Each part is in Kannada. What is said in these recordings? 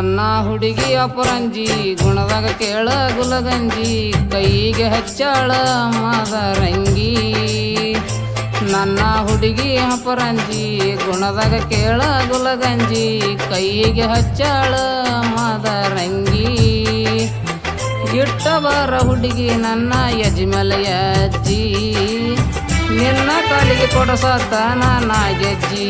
ನನ್ನ ಹುಡುಗಿ ಅಪರಂಜಿ ಗುಣದಾಗ ಕೇಳ ಗುಲಗಂಜಿ ಕೈಗೆ ಹಚ್ಚಾಳ ಮದರಂಗಿ ನನ್ನ ಹುಡುಗಿ ಅಪರಂಜಿ ಗುಣದಾಗ ಕೇಳ ಗುಲಗಂಜಿ ಕೈಗೆ ಹಚ್ಚಾಳ ಮದರಂಗಿ ಇಟ್ಟಬಾರ ಹುಡುಗಿ ನನ್ನ ಯಜಮಲೆಯ ಅಜ್ಜಿ ನಿನ್ನ ಕಾಲಿಗೆ ಕೊಡಸತ್ತ ನಾಗೆಜ್ಜಿ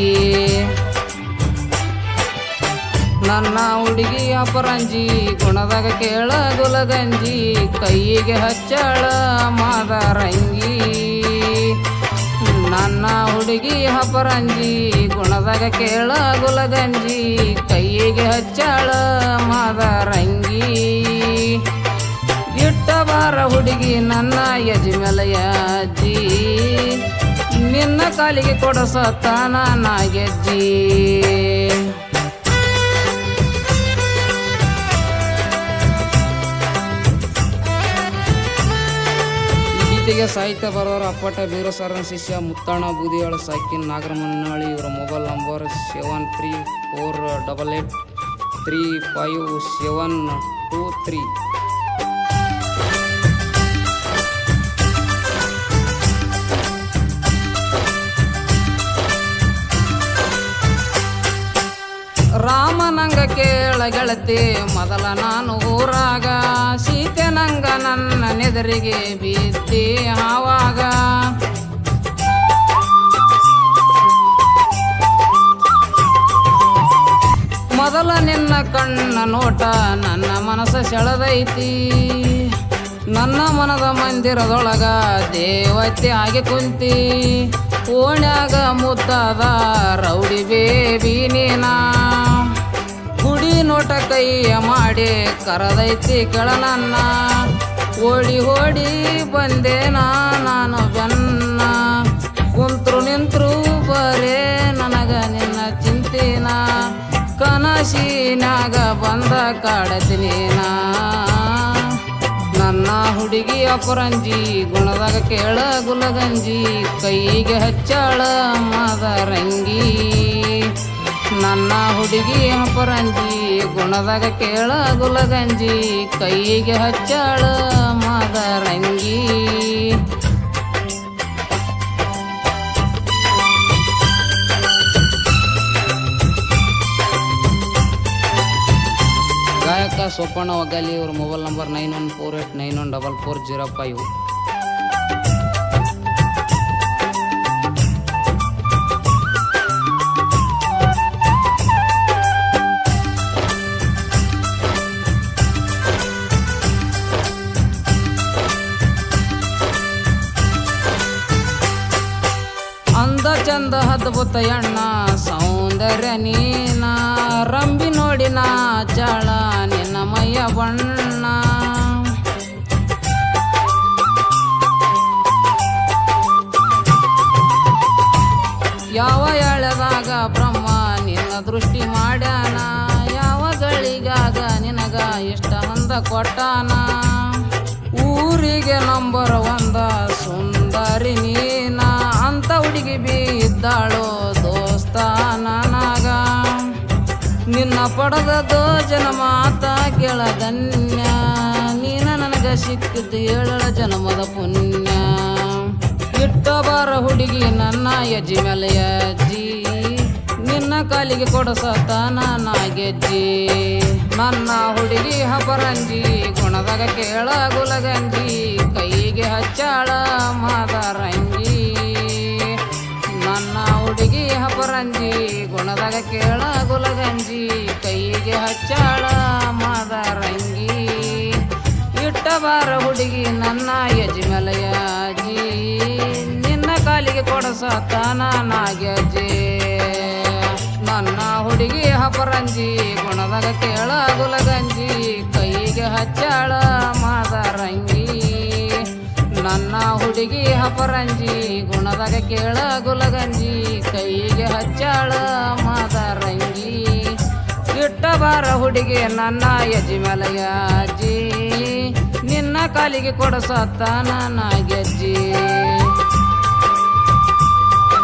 ನನ್ನ ಹುಡುಗಿ ಅಪರಂಜಿ ಗುಣದಾಗ ಕೇಳ ಗುಲಗಂಜಿ ಕೈಗೆ ಹಚ್ಚಾಳ ಮದರಂಗಿ ನನ್ನ ಹುಡುಗಿ ಅಪರಂಜಿ ಗುಣದಾಗ ಕೇಳ ಗುಲಗಂಜಿ ಕೈಗೆ ಹಚ್ಚಾಳ ಮದರಂಗಿ ಇಟ್ಟಬಾರ ಹುಡುಗಿ ನನ್ನ ಯಜಮಲೆಯ ಅಜ್ಜಿ ನಿನ್ನ ಕಾಲಿಗೆ ಕೊಡಸತ್ತ ನಾಗೆಜ್ಜಿ ಗೀತೆಗೆ ಸಾಹಿತ್ಯ ಬರೋರು ಅಪ್ಪಟ ಬೀರಸರನ ಶಿಷ್ಯ ಮುತ್ತಣ್ಣ ಬೂದಿಯಾಳ ಸಾಕಿನ್ ನಾಗರಮನಹಳ್ಳಿ. ಇವರ ಮೊಬೈಲ್ ನಂಬರ್ 7348835723. ರಾಮನಂಗ ಕೇಳ ಗೆಳತಿ ಮೊದಲ ನಾನು ಊರಾಗ ಸೀತೆ ನಂಗ ನನ್ನ ನೆದರಿಗೆ ಬಿದ್ದಿ ಆವಾಗ ಮೊದಲ ನಿನ್ನ ಕಣ್ಣ ನೋಟ ನನ್ನ ಮನಸ್ಸು ಸೆಳೆದೈತಿ ನನ್ನ ಮನದ ಮಂದಿರದೊಳಗ ದೇವತೆ ಆಗಿ ಕುಂತಿ ಓಣ್ಯಾಗ ಮುದ್ದಾದ ರೌಡಿ ಬೇಬಿ ನೀನ ಗುಡಿ ನೋಟ ಕೈಯ ಮಾಡಿ ಕರದೈತಿ ಕೆಳ ನನ್ನ ಓಡಿ ಓಡಿ ಬಂದೆ ನಾನು ಬೆನ್ನ ಕುಂತ್ರು ನಿಂತ್ರು ಬರೇ ನನಗ ನಿನ್ನ ಚಿಂತಿನ ಕನಸಿನಾಗ ಬಂದ ಕಾಡತೀನಿ ನನ್ನ ಹುಡುಗಿ ಅಪರಂಜಿ ಗುಣದಾಗ ಕೇಳ ಗುಲಗಂಜಿ ಕೈಗೆ ಹಚ್ಚಾಳ ಮದರಂಗಿ ನನ್ನ ಹುಡುಗಿ ಅಪರಂಜಿ ಗುಣದಾಗ ಕೇಳ ಗುಲಗಂಜಿ ಕೈಗೆ ಹಚ್ಚಾಳ ಮದರಂಗಿ ಗಾಯಕ ಸೋಪಣ್ಣ ಒಗ್ಗಾಲಿ. ಇವ್ರ ಮೊಬೈಲ್ ನಂಬರ್ 9148914405. ಅಂದ ಚಂದ ಅದ್ಭುತ ಎಣ್ಣ ಸೌಂದರ್ಯ ನೀನ ರಂಬಿ ನೋಡಿನ ಚಾಳ ನಿನ್ನ ಮೈಯ ಬಣ್ಣ ಯಾವ ಎಳೆದಾಗ ಬ್ರಹ್ಮ ನಿನ್ನ ದೃಷ್ಟಿ ಮಾಡ್ಯಾನ ಯಾವ ಗಳಿಗಾಗ ನಿನಗ ಇಷ್ಟ ಅಂದ ಕೊಟ್ಟಾನ ಊರಿಗೆ ನಂಬರ್ 1 ಸುಂದರಿ ನೀನ ಅಂತ ಹುಡುಗಿ ಬಿದ್ದಾಳೋ ದೋಸ್ತ ನನಗ ನಿನ್ನ ಪಡೆದದೋ ಜನ್ಮಾತ ಕೇಳದನ್ಯ ನೀನ ನನಗ ಸಿಕ್ಕಿದ್ದು 7 ಜನ್ಮದ ಪುಣ್ಯ ಇಟ್ಟಬಾರ ಹುಡುಗಿ ನನ್ನ ಯಜಮಲೆಯ ಅಜ್ಜಿ ನಿನ್ನ ಕಾಲಿಗೆ ಕೊಡಸತ್ತ ನಾಗೆಜ್ಜಿ ನನ್ನ ಹುಡುಗಿ ಅಪರಂಜಿ ಗುಣದಾಗ ಕೇಳ ಗುಲಗಂಜಿ ಕೈಗೆ ಹಚ್ಚಾಳ ಮದರಂಗಿ ನನ್ನ ಹುಡುಗಿ ಅಪರಂಜಿ ಗುಣದಾಗ ಕೇಳ ಗುಲಗಂಜಿ ಕೈಗೆ ಹಚ್ಚಾಳ ಮದರಂಗಿ ಇಟ್ಟಬಾರ ಹುಡುಗಿ ನನ್ನ ಯಜಮಲೆಯ ಅಜ್ಜಿ ನಿನ್ನ ಕಾಲಿಗೆ ಕೊಡಸತ್ತ ನಾಗೆಜ್ಜಿ ನನ್ನ ಹುಡುಗಿ ಅಪರಂಜಿ ಗುಣದಾಗ ಕೇಳ ಗುಲಗಂಜಿ ಕೈಗೆ ಹಚ್ಚಾಳ ಮದರಂಗಿ ನನ್ನ ಹುಡುಗಿ ಅಪರಂಜಿ ಗುಣದಾಗ ಕೇಳ ಗುಲಗಂಜಿ ಕೈಗೆ ಹಚ್ಚಾಳ ಮದರಂಗಿ ಇಟ್ಟಬಾರ ಹುಡುಗಿ ನನ್ನ ಯಜಮಲೆಯ ಅಜ್ಜಿ ನಿನ್ನ ಕಾಲಿಗೆ ಕೊಡಸತ್ತ ನಾಗೆಜ್ಜಿ.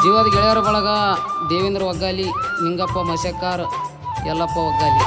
ಜೀವದ ಗೆಳೆಯರ ಬಳಗ ದೇವೇಂದ್ರ ಒಗ್ಗಾಲಿ, ನಿಂಗಪ್ಪ ಮಸೆಕಾರ್, ಯಲ್ಲಪ್ಪ ಒಗ್ಗಾಲಿ.